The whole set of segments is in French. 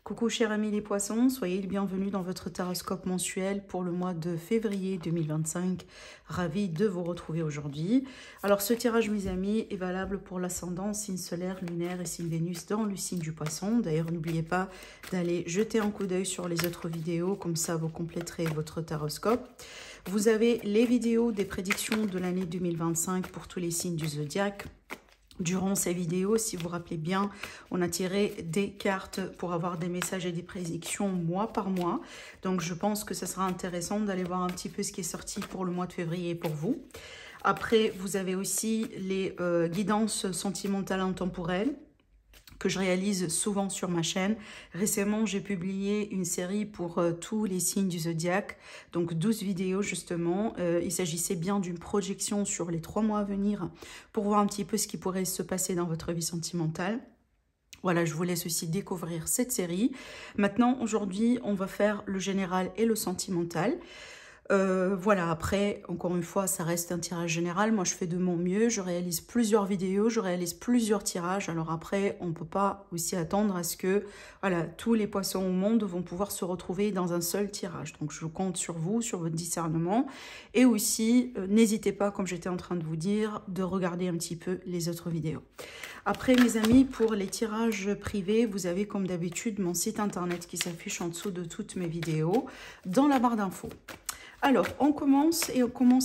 Coucou chers amis les poissons, soyez les bienvenus dans votre taroscope mensuel pour le mois de février 2025. Ravi de vous retrouver aujourd'hui. Alors ce tirage mes amis est valable pour l'ascendant, signe solaire, lunaire et signe Vénus dans le signe du poisson. D'ailleurs n'oubliez pas d'aller jeter un coup d'œil sur les autres vidéos, comme ça vous compléterez votre taroscope. Vous avez les vidéos des prédictions de l'année 2025 pour tous les signes du zodiaque. Durant ces vidéos, si vous vous rappelez bien, on a tiré des cartes pour avoir des messages et des prédictions mois par mois. Donc, je pense que ça sera intéressant d'aller voir un petit peu ce qui est sorti pour le mois de février pour vous. Après, vous avez aussi les guidances sentimentales intemporelles que je réalise souvent sur ma chaîne. Récemment, j'ai publié une série pour tous les signes du zodiaque, donc 12 vidéos justement. Il s'agissait bien d'une projection sur les 3 mois à venir pour voir un petit peu ce qui pourrait se passer dans votre vie sentimentale. Voilà, je vous laisse aussi découvrir cette série. Maintenant, aujourd'hui, on va faire le général et le sentimental. Voilà, après, encore une fois, ça reste un tirage général. Moi, je fais de mon mieux. Je réalise plusieurs vidéos, je réalise plusieurs tirages. Alors après, on ne peut pas aussi attendre à ce que voilà, tous les poissons au monde vont pouvoir se retrouver dans un seul tirage. Donc, je compte sur vous, sur votre discernement. Et aussi, n'hésitez pas, comme j'étais en train de vous dire, de regarder un petit peu les autres vidéos. Après, mes amis, pour les tirages privés, vous avez comme d'habitude mon site internet qui s'affiche en dessous de toutes mes vidéos dans la barre d'infos. Alors, on commence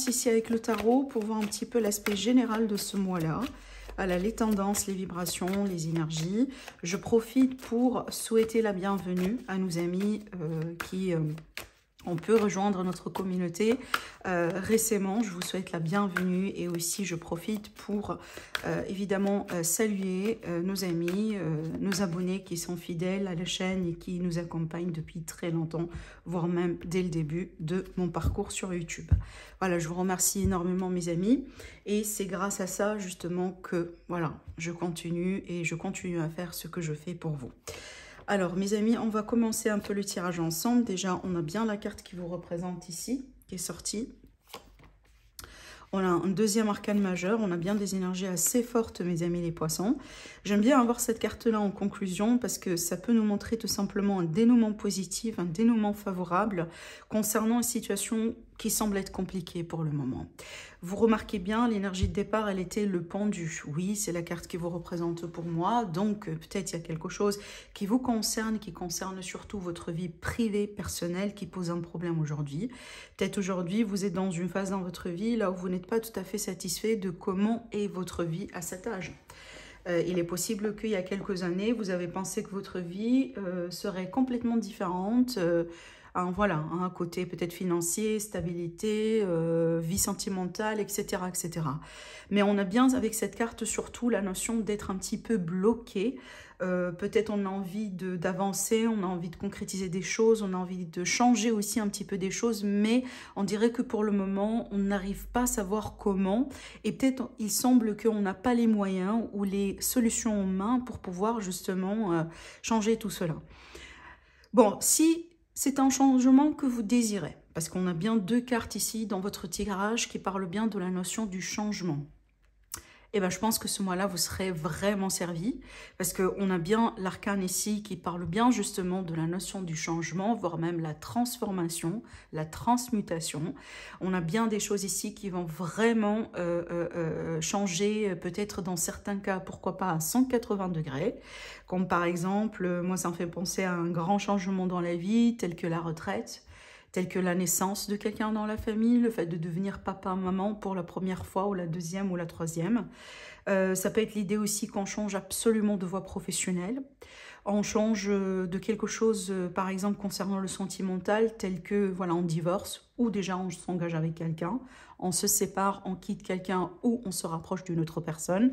ici avec le tarot pour voir un petit peu l'aspect général de ce mois-là. Voilà, les tendances, les vibrations, les énergies. Je profite pour souhaiter la bienvenue à nos amis qui on peut rejoindre notre communauté récemment. Je vous souhaite la bienvenue et aussi je profite pour évidemment saluer nos amis, nos abonnés qui sont fidèles à la chaîne et qui nous accompagnent depuis très longtemps, voire même dès le début de mon parcours sur YouTube. Voilà, je vous remercie énormément mes amis et c'est grâce à ça justement que voilà, je continue à faire ce que je fais pour vous. Alors, mes amis, on va commencer un peu le tirage ensemble. Déjà, on a bien la carte qui vous représente ici, qui est sortie. On a un deuxième arcane majeur. On a bien des énergies assez fortes, mes amis les poissons. J'aime bien avoir cette carte-là en conclusion parce que ça peut nous montrer tout simplement un dénouement positif, un dénouement favorable concernant une situation qui semble être compliquée pour le moment. Vous remarquez bien, l'énergie de départ, elle était le pendu. Oui, c'est la carte qui vous représente pour moi. Donc, peut-être il y a quelque chose qui vous concerne, qui concerne surtout votre vie privée, personnelle, qui pose un problème aujourd'hui. Peut-être aujourd'hui, vous êtes dans une phase dans votre vie là où vous n'êtes pas tout à fait satisfait de comment est votre vie à cet âge. Il est possible qu'il y a quelques années, vous avez pensé que votre vie serait complètement différente. Voilà, un côté peut-être financier, stabilité, vie sentimentale, etc., etc. Mais on a bien avec cette carte surtout la notion d'être un petit peu bloqué. Peut-être on a envie d'avancer, on a envie de concrétiser des choses, on a envie de changer aussi un petit peu des choses, mais on dirait que pour le moment, on n'arrive pas à savoir comment. Et peut-être il semble qu'on n'a pas les moyens ou les solutions en main pour pouvoir justement changer tout cela. Bon, si c'est un changement que vous désirez, parce qu'on a bien 2 cartes ici dans votre tirage qui parlent bien de la notion du changement. Et ben, je pense que ce mois-là, vous serez vraiment servi parce qu'on a bien l'arcane ici qui parle bien justement de la notion du changement, voire même la transformation, la transmutation. On a bien des choses ici qui vont vraiment changer, peut-être dans certains cas, pourquoi pas à 180 degrés. Comme par exemple, moi ça me fait penser à un grand changement dans la vie, tel que la retraite, tel que la naissance de quelqu'un dans la famille, le fait de devenir papa, maman pour la première fois ou la deuxième ou la troisième. Ça peut être l'idée aussi qu'on change absolument de voie professionnelle. On change de quelque chose, par exemple, concernant le sentimental, tel que, voilà, on divorce ou déjà on s'engage avec quelqu'un, on se sépare, on quitte quelqu'un ou on se rapproche d'une autre personne.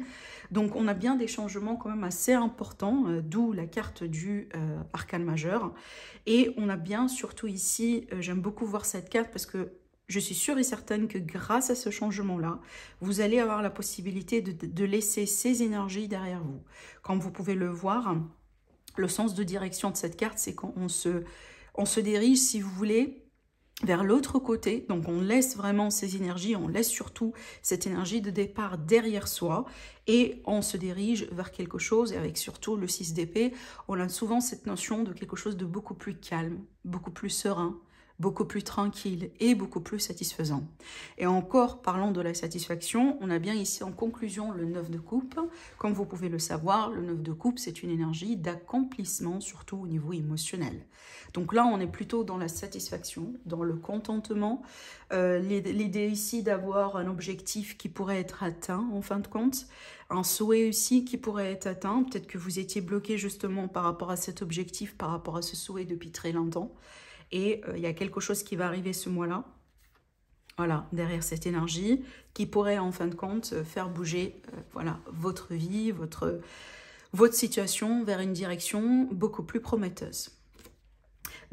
Donc, on a bien des changements quand même assez importants, d'où la carte du arcane majeur. Et on a bien, surtout ici, j'aime beaucoup voir cette carte parce que je suis sûre et certaine que grâce à ce changement-là, vous allez avoir la possibilité de laisser ces énergies derrière vous. Comme vous pouvez le voir, le sens de direction de cette carte, c'est qu'on se dirige, si vous voulez, vers l'autre côté. Donc on laisse vraiment ces énergies, on laisse surtout cette énergie de départ derrière soi et on se dirige vers quelque chose. Et avec surtout le 6 d'épée, on a souvent cette notion de quelque chose de beaucoup plus calme, beaucoup plus serein, beaucoup plus tranquille et beaucoup plus satisfaisant. Et encore, parlant de la satisfaction, on a bien ici en conclusion le 9 de coupe. Comme vous pouvez le savoir, le 9 de coupe, c'est une énergie d'accomplissement, surtout au niveau émotionnel. Donc là, on est plutôt dans la satisfaction, dans le contentement. L'idée ici d'avoir un objectif qui pourrait être atteint, en fin de compte, un souhait aussi qui pourrait être atteint. Peut-être que vous étiez bloqué justement par rapport à cet objectif, par rapport à ce souhait depuis très longtemps. Et il y a quelque chose qui va arriver ce mois-là, voilà, derrière cette énergie, qui pourrait en fin de compte faire bouger voilà, votre vie, votre situation vers une direction beaucoup plus prometteuse.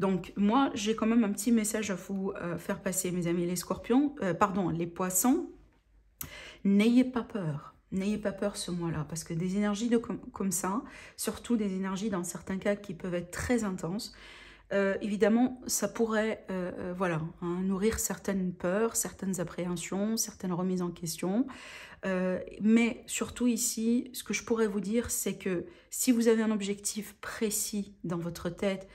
Donc moi, j'ai quand même un petit message à vous faire passer, mes amis les scorpions, pardon, les poissons. N'ayez pas peur. N'ayez pas peur ce mois-là, parce que des énergies comme ça, surtout des énergies dans certains cas qui peuvent être très intenses, évidemment, ça pourrait voilà, hein, nourrir certaines peurs, certaines appréhensions, certaines remises en question. Mais surtout ici, ce que je pourrais vous dire, c'est que si vous avez un objectif précis dans votre tête,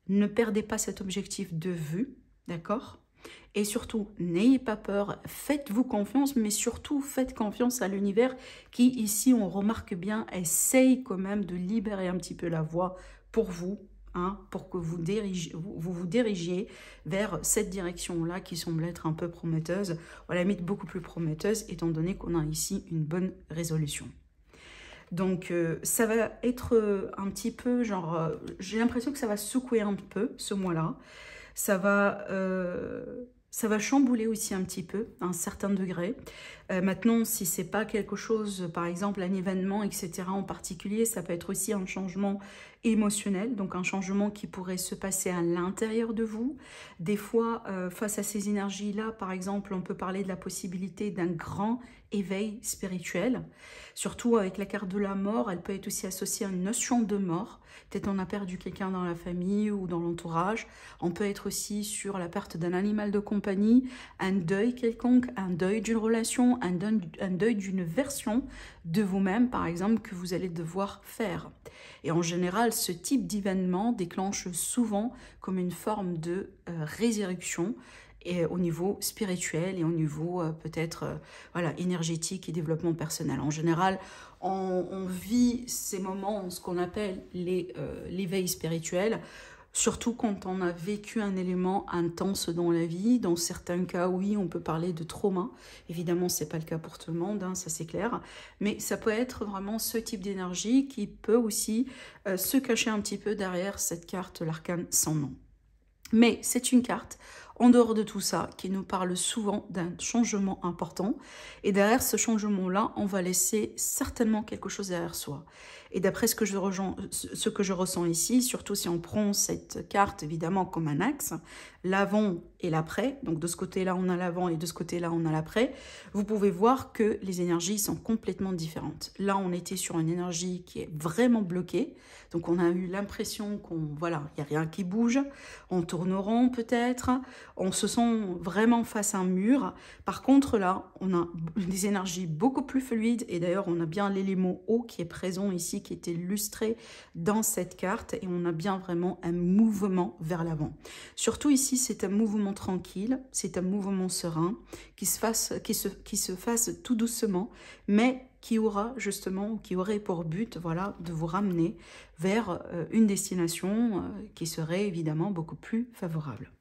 ne perdez pas cet objectif de vue, d'accord? Et surtout, n'ayez pas peur, faites-vous confiance, mais surtout faites confiance à l'univers qui, ici, on remarque bien, essaye quand même de libérer un petit peu la voie pour vous, hein, pour que vous vous dirigiez vers cette direction-là qui semble être un peu prometteuse, ou à la limite beaucoup plus prometteuse, étant donné qu'on a ici une bonne résolution. Donc, ça va être un petit peu, genre, j'ai l'impression que ça va secouer un peu ce mois-là. Ça va chambouler aussi un petit peu, à un certain degré. Maintenant, si c'est pas quelque chose, par exemple, un événement, etc. en particulier, ça peut être aussi un changement émotionnel, donc un changement qui pourrait se passer à l'intérieur de vous. Des fois, face à ces énergies-là, par exemple, on peut parler de la possibilité d'un grand éveil spirituel. Surtout avec la carte de la mort, elle peut être aussi associée à une notion de mort. Peut-être on a perdu quelqu'un dans la famille ou dans l'entourage. On peut être aussi sur la perte d'un animal de compagnie, un deuil quelconque, un deuil d'une relation, un deuil d'une version de vous-même, par exemple, que vous allez devoir faire. Et en général, ce type d'événement déclenche souvent comme une forme de résurrection, et au niveau spirituel et au niveau peut-être voilà, énergétique et développement personnel. En général, on vit ces moments, ce qu'on appelle l'éveil spirituel, surtout quand on a vécu un élément intense dans la vie. Dans certains cas, oui, on peut parler de trauma. Évidemment, ce n'est pas le cas pour tout le monde, hein, ça c'est clair. Mais ça peut être vraiment ce type d'énergie qui peut aussi se cacher un petit peu derrière cette carte, l'arcane sans nom. Mais c'est une carte, en dehors de tout ça, qui nous parle souvent d'un changement important. Et derrière ce changement-là, on va laisser certainement quelque chose derrière soi. Et d'après ce que je ressens ici, surtout si on prend cette carte évidemment comme un axe, l'avant et l'après, donc de ce côté-là on a l'avant et de ce côté-là on a l'après, vous pouvez voir que les énergies sont complètement différentes. Là on était sur une énergie qui est vraiment bloquée, donc on a eu l'impression qu'on, voilà, il n'y a rien qui bouge, on tourne rond peut-être, on se sent vraiment face à un mur. Par contre là, on a des énergies beaucoup plus fluides et d'ailleurs on a bien l'élément eau qui est présent ici, qui est illustré dans cette carte et on a bien vraiment un mouvement vers l'avant. Surtout ici, c'est un mouvement tranquille, c'est un mouvement serein qui se fasse tout doucement, mais qui aura justement, qui aurait pour but, voilà, de vous ramener vers une destination qui serait évidemment beaucoup plus favorable.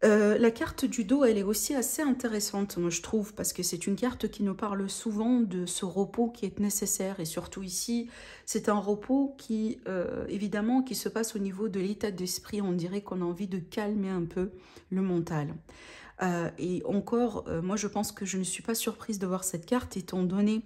La carte du dos, elle est aussi assez intéressante, moi je trouve, parce que c'est une carte qui nous parle souvent de ce repos qui est nécessaire. Et surtout ici, c'est un repos qui, évidemment, qui se passe au niveau de l'état d'esprit. On dirait qu'on a envie de calmer un peu le mental. Et encore, moi je pense que je ne suis pas surprise de voir cette carte, étant donné...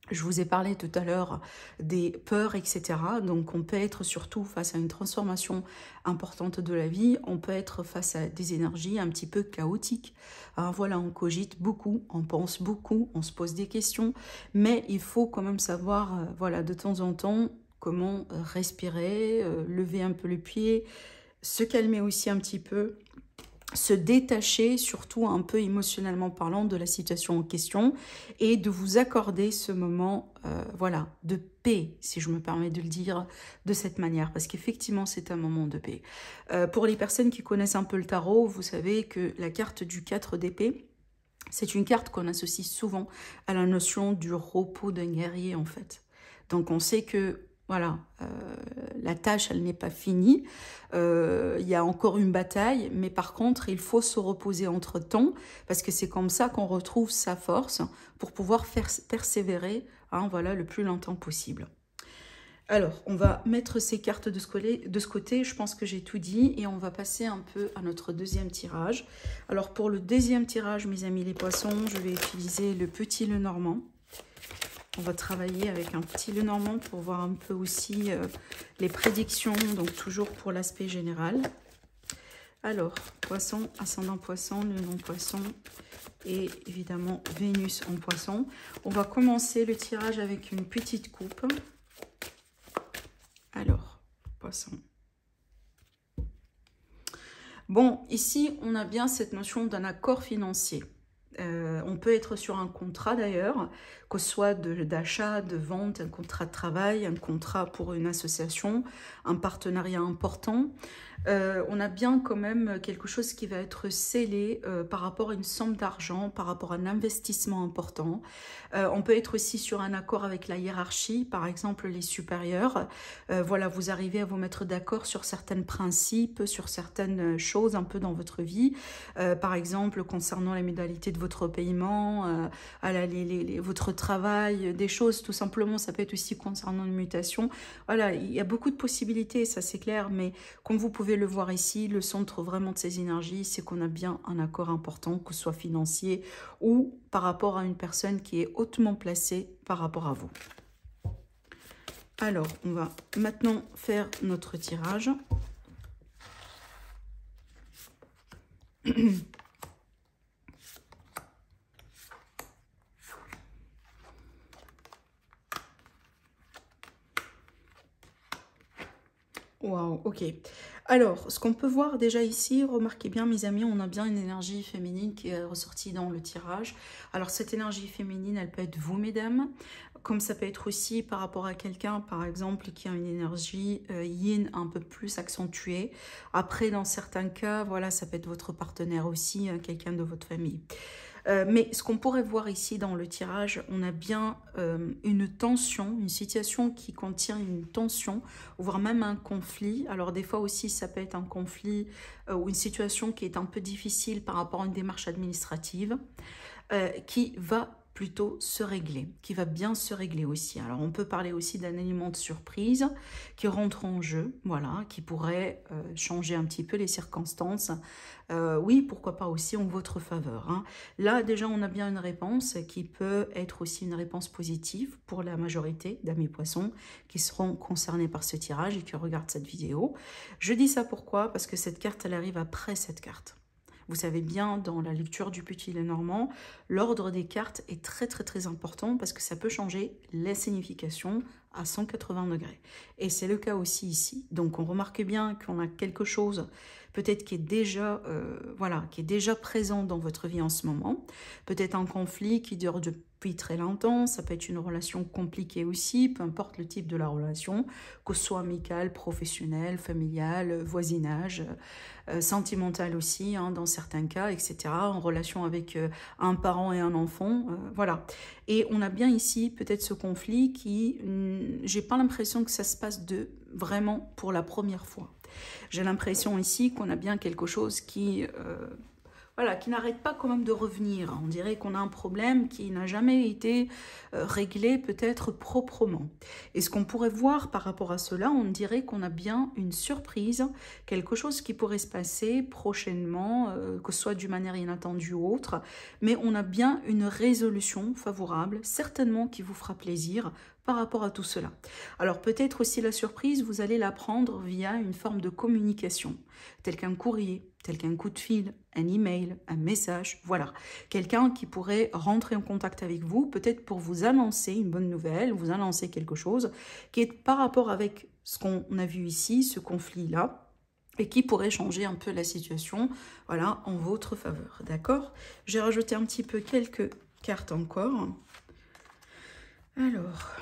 Je vous ai parlé tout à l'heure des peurs, etc. Donc, on peut être surtout face à une transformation importante de la vie. On peut être face à des énergies un petit peu chaotiques. Alors, voilà, on cogite beaucoup, on pense beaucoup, on se pose des questions. Mais il faut quand même savoir, voilà, de temps en temps, comment respirer, lever un peu le pied, se calmer aussi un petit peu. se détacher, surtout un peu émotionnellement parlant, de la situation en question et de vous accorder ce moment, voilà, de paix, si je me permets de le dire de cette manière, parce qu'effectivement, c'est un moment de paix. Pour les personnes qui connaissent un peu le tarot, vous savez que la carte du 4 d'épée, c'est une carte qu'on associe souvent à la notion du repos d'un guerrier, en fait. Donc, on sait que voilà, la tâche, elle n'est pas finie. Il y a encore une bataille, mais par contre, il faut se reposer entre-temps, parce que c'est comme ça qu'on retrouve sa force pour pouvoir faire persévérer, hein, voilà, le plus longtemps possible. Alors, on va mettre ces cartes de ce côté. Je pense que j'ai tout dit et on va passer un peu à notre deuxième tirage. Alors, pour le deuxième tirage, mes amis les poissons, je vais utiliser le petit Lenormand. On va travailler avec un petit Lenormand pour voir un peu aussi les prédictions, donc toujours pour l'aspect général. Alors, poisson, ascendant poisson, le nom poisson et évidemment Vénus en poisson. On va commencer le tirage avec une petite coupe. Alors, poisson. Bon, ici, on a bien cette notion d'un accord financier. On peut être sur un contrat d'ailleurs, que ce soit d'achat, de vente, un contrat de travail, un contrat pour une association, un partenariat important. On a bien quand même quelque chose qui va être scellé par rapport à une somme d'argent, par rapport à un investissement important. On peut être aussi sur un accord avec la hiérarchie, par exemple les supérieurs. Voilà, vous arrivez à vous mettre d'accord sur certains principes, sur certaines choses un peu dans votre vie. Par exemple, concernant les modalités de votre paiement, votre travail, des choses tout simplement. Ça peut être aussi concernant une mutation. Voilà, il y a beaucoup de possibilités, ça c'est clair, mais comme vous pouvez le voir ici, le centre vraiment de ces énergies, c'est qu'on a bien un accord important, que ce soit financier ou par rapport à une personne qui est hautement placée par rapport à vous. Alors, on va maintenant faire notre tirage. Waouh, ok. Alors, ce qu'on peut voir déjà ici, remarquez bien mes amis, on a bien une énergie féminine qui est ressortie dans le tirage. Alors, cette énergie féminine, elle peut être vous, mesdames, comme ça peut être aussi par rapport à quelqu'un, par exemple, qui a une énergie yin un peu plus accentuée. Après, dans certains cas, voilà, ça peut être votre partenaire aussi, quelqu'un de votre famille. Mais ce qu'on pourrait voir ici dans le tirage, on a bien une tension, une situation qui contient une tension, voire même un conflit. Alors des fois aussi, ça peut être un conflit ou une situation qui est un peu difficile par rapport à une démarche administrative qui va plutôt se régler, qui va bien se régler aussi. Alors on peut parler aussi d'un élément de surprise qui rentre en jeu, voilà, qui pourrait changer un petit peu les circonstances. Oui, pourquoi pas aussi en votre faveur, hein. Là déjà on a bien une réponse qui peut être aussi une réponse positive pour la majorité d'amis poissons qui seront concernés par ce tirage et qui regardent cette vidéo. Je dis ça pourquoi? Parce que cette carte elle arrive après cette carte. Vous savez bien, dans la lecture du petit Lenormand, l'ordre des cartes est très important parce que ça peut changer la signification à 180 degrés. Et c'est le cas aussi ici. Donc on remarque bien qu'on a quelque chose peut-être qui est déjà, voilà, qui est déjà présent dans votre vie en ce moment. Peut-être un conflit qui dure depuis très longtemps, ça peut être une relation compliquée aussi, peu importe le type de la relation, que ce soit amicale, professionnelle, familiale, voisinage, sentimentale aussi, hein, dans certains cas, etc. En relation avec un parent et un enfant, voilà. Et on a bien ici peut-être ce conflit qui, j'ai pas l'impression que ça se passe vraiment pour la première fois. J'ai l'impression ici qu'on a bien quelque chose qui, voilà, qui n'arrête pas quand même de revenir. On dirait qu'on a un problème qui n'a jamais été réglé peut-être proprement. Et ce qu'on pourrait voir par rapport à cela, on dirait qu'on a bien une surprise, quelque chose qui pourrait se passer prochainement, que ce soit d'une manière inattendue ou autre, mais on a bien une résolution favorable, certainement qui vous fera plaisir par rapport à tout cela. Alors peut-être aussi la surprise, vous allez la prendre via une forme de communication, tel qu'un courrier, tel qu'un coup de fil, un email, un message, voilà. Quelqu'un qui pourrait rentrer en contact avec vous, peut-être pour vous annoncer une bonne nouvelle, vous annoncer quelque chose qui est par rapport avec ce qu'on a vu ici, ce conflit-là, et qui pourrait changer un peu la situation, voilà, en votre faveur, d'accord? J'ai rajouté un petit peu quelques cartes encore. Alors,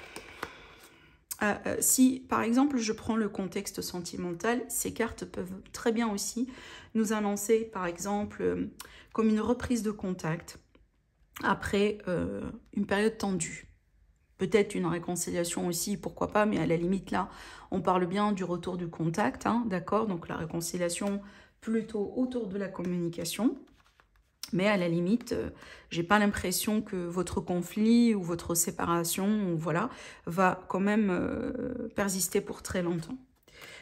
si par exemple je prends le contexte sentimental, ces cartes peuvent très bien aussi nous annoncer par exemple comme une reprise de contact après une période tendue. Peut-être une réconciliation aussi, pourquoi pas, mais à la limite là, on parle bien du retour du contact, hein, d'accord? Donc la réconciliation plutôt autour de la communication. Mais à la limite, j'ai pas l'impression que votre conflit ou votre séparation, voilà, va quand même persister pour très longtemps.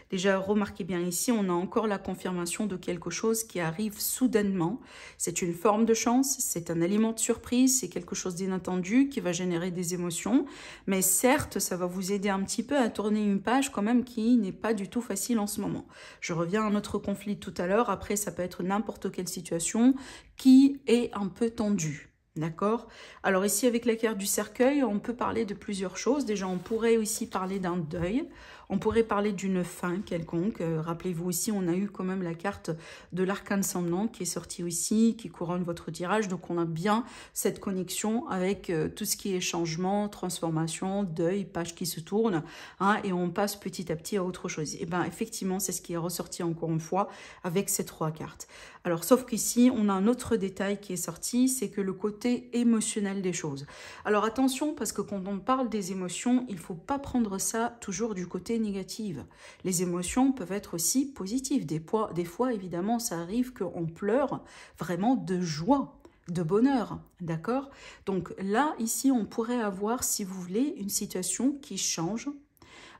Déjà, remarquez bien ici, on a encore la confirmation de quelque chose qui arrive soudainement. C'est une forme de chance, c'est un aliment de surprise, c'est quelque chose d'inattendu qui va générer des émotions. Mais certes, ça va vous aider un petit peu à tourner une page quand même qui n'est pas du tout facile en ce moment. Je reviens à notre conflit tout à l'heure. Après, ça peut être n'importe quelle situation qui est un peu tendue. D'accord? Alors ici, avec la carte du cercueil, on peut parler de plusieurs choses. Déjà, on pourrait aussi parler d'un deuil. On pourrait parler d'une fin quelconque. Rappelez-vous aussi, on a eu quand même la carte de l'arcane ascendant qui est sortie aussi, qui couronne votre tirage. Donc, on a bien cette connexion avec tout ce qui est changement, transformation, deuil, page qui se tourne. Hein, et on passe petit à petit à autre chose. Et bien, effectivement, c'est ce qui est ressorti encore une fois avec ces trois cartes. Alors, sauf qu'ici, on a un autre détail qui est sorti, c'est que le côté émotionnel des choses. Alors, attention, parce que quand on parle des émotions, il ne faut pas prendre ça toujours du côté négatif. Les émotions peuvent être aussi positives. Des fois, évidemment, ça arrive qu'on pleure vraiment de joie, de bonheur, d'accord? Donc là, ici, on pourrait avoir, si vous voulez, une situation qui change.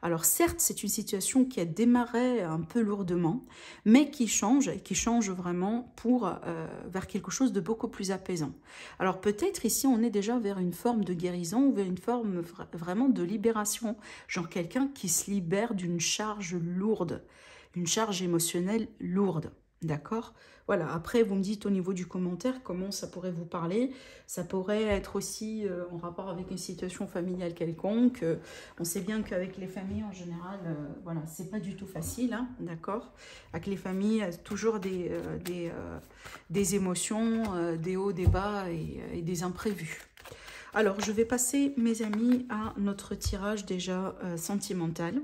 Alors certes, c'est une situation qui a démarré un peu lourdement, mais qui change, et qui change vraiment vers quelque chose de beaucoup plus apaisant. Alors peut-être ici, on est déjà vers une forme de guérison ou vers une forme vraiment de libération, genre quelqu'un qui se libère d'une charge lourde, une charge émotionnelle lourde. D'accord? Voilà, après vous me dites au niveau du commentaire comment ça pourrait vous parler. Ça pourrait être aussi en rapport avec une situation familiale quelconque. On sait bien qu'avec les familles en général, voilà, c'est pas du tout facile, hein, d'accord? Avec les familles, il y a toujours des émotions, des hauts, des bas et des imprévus. Alors, je vais passer, mes amis, à notre tirage déjà sentimental.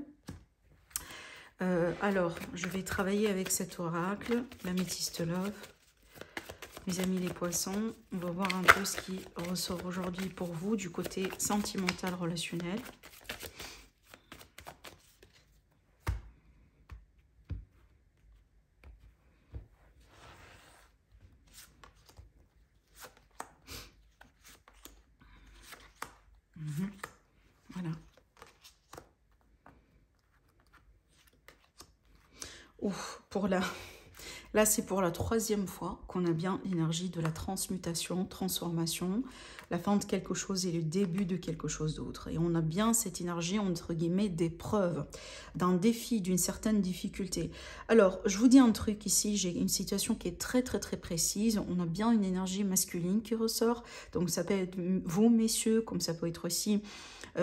Alors, je vais travailler avec cet oracle, l'améthyste love. Mes amis les poissons, on va voir un peu ce qui ressort aujourd'hui pour vous du côté sentimental relationnel. Voilà. Ouf, là, c'est pour la troisième fois qu'on a bien l'énergie de la transmutation, transformation, la fin de quelque chose et le début de quelque chose d'autre. Et on a bien cette énergie, entre guillemets, d'épreuve, d'un défi, d'une certaine difficulté. Alors, je vous dis un truc ici, j'ai une situation qui est très, très, très précise. On a bien une énergie masculine qui ressort. Donc, ça peut être vous, messieurs, comme ça peut être aussi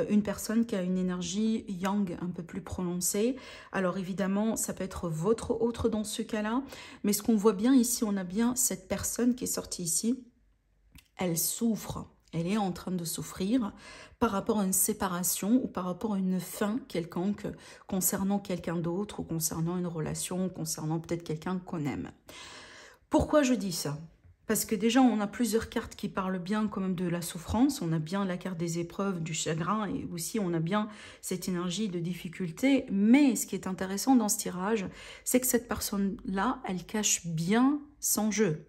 une personne qui a une énergie yang un peu plus prononcée. Alors, évidemment, ça peut être votre autre dans ce cas-là. Mais ce qu'on voit bien ici, on a bien cette personne qui est sortie ici. Elle souffre, elle est en train de souffrir par rapport à une séparation ou par rapport à une fin quelconque concernant quelqu'un d'autre ou concernant une relation, concernant peut-être quelqu'un qu'on aime. Pourquoi je dis ça ? Parce que déjà, on a plusieurs cartes qui parlent bien quand même de la souffrance. On a bien la carte des épreuves, du chagrin et aussi on a bien cette énergie de difficulté. Mais ce qui est intéressant dans ce tirage, c'est que cette personne-là, elle cache bien son jeu.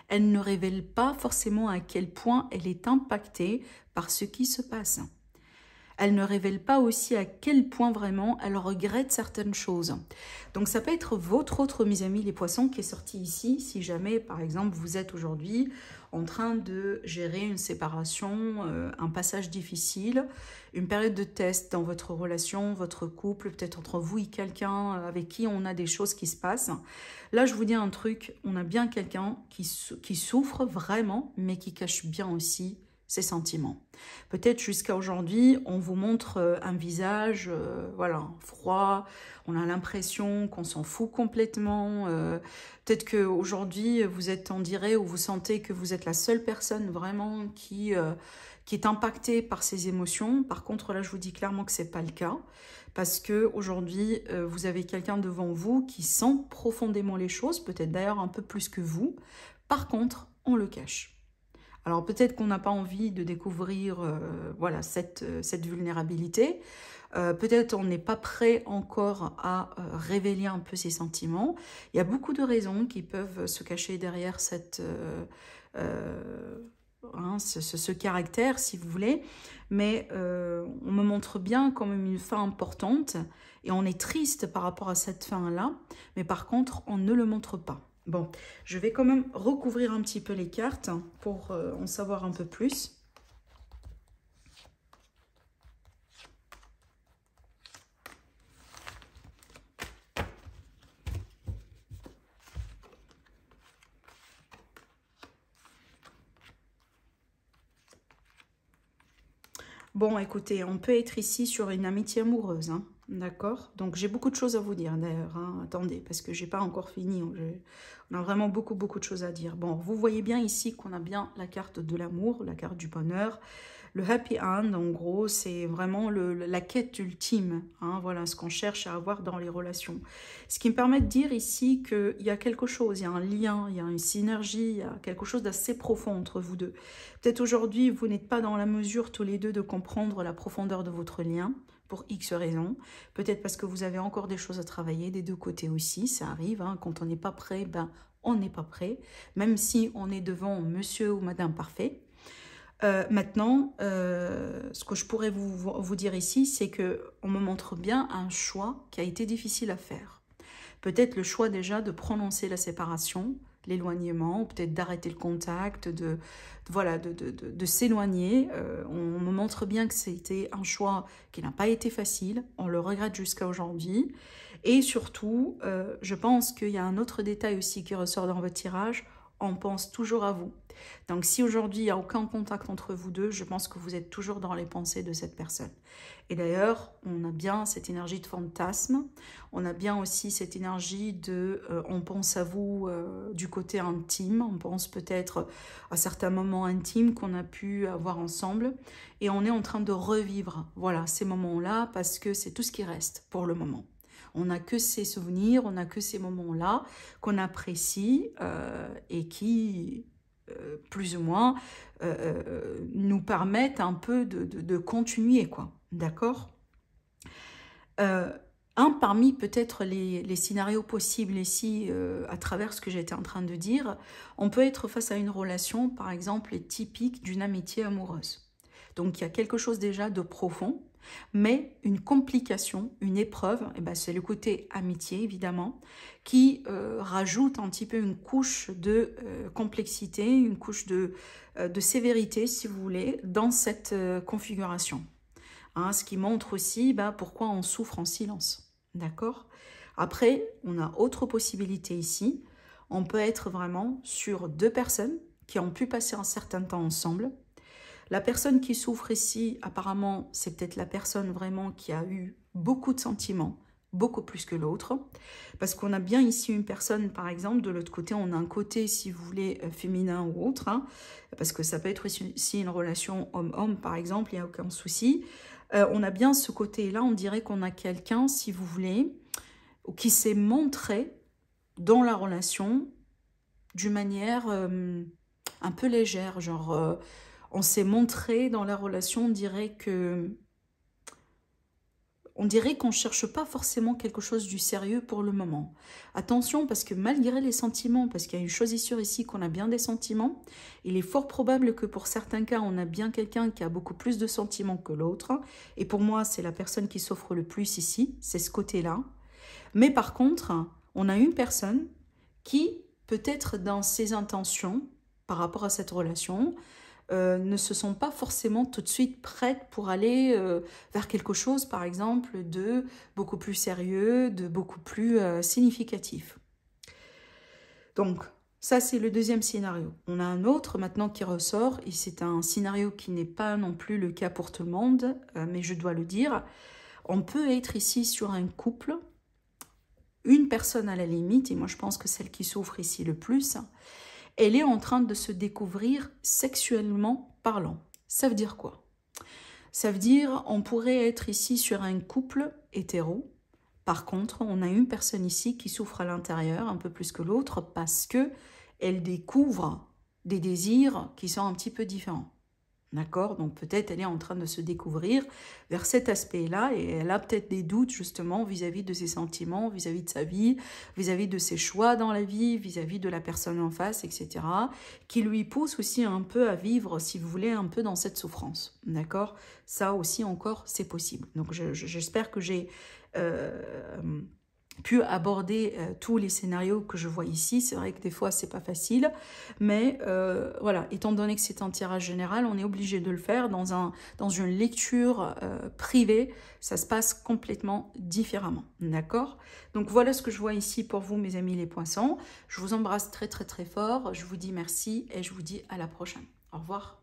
Elle ne révèle pas forcément à quel point elle est impactée par ce qui se passe. Elle ne révèle pas aussi à quel point vraiment elle regrette certaines choses. Donc ça peut être votre autre, mes amis les poissons, qui est sorti ici, si jamais par exemple vous êtes aujourd'hui en train de gérer une séparation, un passage difficile, une période de test dans votre relation, votre couple, peut-être entre vous et quelqu'un avec qui on a des choses qui se passent. Là, je vous dis un truc, on a bien quelqu'un qui souffre vraiment, mais qui cache bien aussi ses sentiments. Peut-être jusqu'à aujourd'hui, on vous montre un visage voilà, froid, on a l'impression qu'on s'en fout complètement. Peut-être qu'aujourd'hui, vous êtes, on dirait, ou vous sentez que vous êtes la seule personne vraiment qui est impactée par ces émotions. Par contre, là, je vous dis clairement que ce n'est pas le cas. Parce qu'aujourd'hui, vous avez quelqu'un devant vous qui sent profondément les choses, peut-être d'ailleurs un peu plus que vous. Par contre, on le cache. Alors peut-être qu'on n'a pas envie de découvrir voilà, cette vulnérabilité. Peut-être on n'est pas prêt encore à révéler un peu ses sentiments. Il y a beaucoup de raisons qui peuvent se cacher derrière ce caractère, si vous voulez. Mais on me montre bien quand même une fin importante. Et on est triste par rapport à cette fin-là. Mais par contre, on ne le montre pas. Bon, je vais quand même recouvrir un petit peu les cartes pour en savoir un peu plus. Bon, écoutez, on peut être ici sur une amitié amoureuse, hein, d'accord? Donc, j'ai beaucoup de choses à vous dire, d'ailleurs, hein, attendez, parce que j'ai pas encore fini. On a vraiment beaucoup de choses à dire. Bon, vous voyez bien ici qu'on a bien la carte de l'amour, la carte du bonheur. Le happy end, en gros, c'est vraiment la quête ultime, hein, voilà, ce qu'on cherche à avoir dans les relations. Ce qui me permet de dire ici qu'il y a quelque chose, il y a un lien, il y a une synergie, il y a quelque chose d'assez profond entre vous deux. Peut-être aujourd'hui, vous n'êtes pas dans la mesure tous les deux de comprendre la profondeur de votre lien, pour X raisons. Peut-être parce que vous avez encore des choses à travailler, des deux côtés aussi, ça arrive, hein, quand on n'est pas prêt, ben on n'est pas prêt, même si on est devant monsieur ou madame parfait. Maintenant, ce que je pourrais vous dire ici, c'est qu'on me montre bien un choix qui a été difficile à faire. Peut-être le choix déjà de prononcer la séparation, l'éloignement, peut-être d'arrêter le contact, voilà, de s'éloigner. On me montre bien que c'était un choix qui n'a pas été facile, on le regrette jusqu'à aujourd'hui. Et surtout, je pense qu'il y a un autre détail aussi qui ressort dans votre tirage, on pense toujours à vous. Donc si aujourd'hui il n'y a aucun contact entre vous deux, je pense que vous êtes toujours dans les pensées de cette personne. Et d'ailleurs, on a bien cette énergie de fantasme, on a bien aussi cette énergie de on pense à vous du côté intime, on pense peut-être à certains moments intimes qu'on a pu avoir ensemble et on est en train de revivre voilà, ces moments-là parce que c'est tout ce qui reste pour le moment. On n'a que ces souvenirs, on n'a que ces moments-là qu'on apprécie et qui, plus ou moins, nous permettent un peu de continuer, quoi. D'accord ? Parmi peut-être les scénarios possibles ici, à travers ce que j'étais en train de dire, on peut être face à une relation, par exemple, typique d'une amitié amoureuse. Donc, il y a quelque chose déjà de profond, mais une complication, une épreuve, eh ben, c'est le côté amitié, évidemment, qui rajoute un petit peu une couche de complexité, une couche de sévérité, si vous voulez, dans cette configuration. Hein, ce qui montre aussi pourquoi on souffre en silence. D'accord ? Après, on a autre possibilité ici. On peut être vraiment sur deux personnes qui ont pu passer un certain temps ensemble. La personne qui souffre ici, apparemment, c'est peut-être la personne vraiment qui a eu beaucoup de sentiments, beaucoup plus que l'autre. Parce qu'on a bien ici une personne, par exemple, de l'autre côté, on a un côté, si vous voulez, féminin ou autre. Hein, parce que ça peut être aussi une relation homme-homme, par exemple, il n'y a aucun souci. On a bien ce côté-là, on dirait qu'on a quelqu'un, si vous voulez, qui s'est montré dans la relation d'une manière un peu légère, genre... on s'est montré dans la relation, on dirait qu'on ne cherche pas forcément quelque chose du sérieux pour le moment. Attention, parce que malgré les sentiments, parce qu'il y a une chose sûre ici qu'on a bien des sentiments, il est fort probable que pour certains cas, on a bien quelqu'un qui a beaucoup plus de sentiments que l'autre. Et pour moi, c'est la personne qui souffre le plus ici, c'est ce côté-là. Mais par contre, on a une personne qui, peut-être dans ses intentions par rapport à cette relation, ne se sont pas forcément tout de suite prêtes pour aller vers quelque chose, par exemple, de beaucoup plus sérieux, de beaucoup plus significatif. Donc, Ça, c'est le deuxième scénario. On a un autre maintenant qui ressort, et c'est un scénario qui n'est pas non plus le cas pour tout le monde, mais je dois le dire. On peut être ici sur un couple, une personne à la limite, et moi je pense que celle qui souffre ici le plus, elle est en train de se découvrir sexuellement parlant. Ça veut dire quoi? Ça veut dire on pourrait être ici sur un couple hétéro. Par contre, on a une personne ici qui souffre à l'intérieur un peu plus que l'autre parce que elle découvre des désirs qui sont un petit peu différents. D'accord? Donc peut-être elle est en train de se découvrir vers cet aspect-là et elle a peut-être des doutes justement vis-à-vis de ses sentiments, vis-à-vis de sa vie, vis-à-vis de ses choix dans la vie, vis-à-vis de la personne en face, etc. qui lui pousse aussi un peu à vivre, si vous voulez, un peu dans cette souffrance. D'accord? Ça aussi encore, c'est possible. Donc j'espère que j'ai pu aborder tous les scénarios que je vois ici. C'est vrai que des fois, c'est pas facile, mais voilà, étant donné que c'est un tirage général, on est obligé de le faire dans une lecture privée. Ça se passe complètement différemment, d'accord? Donc voilà ce que je vois ici pour vous, mes amis les poissons. Je vous embrasse très très très fort, je vous dis merci et je vous dis à la prochaine. Au revoir.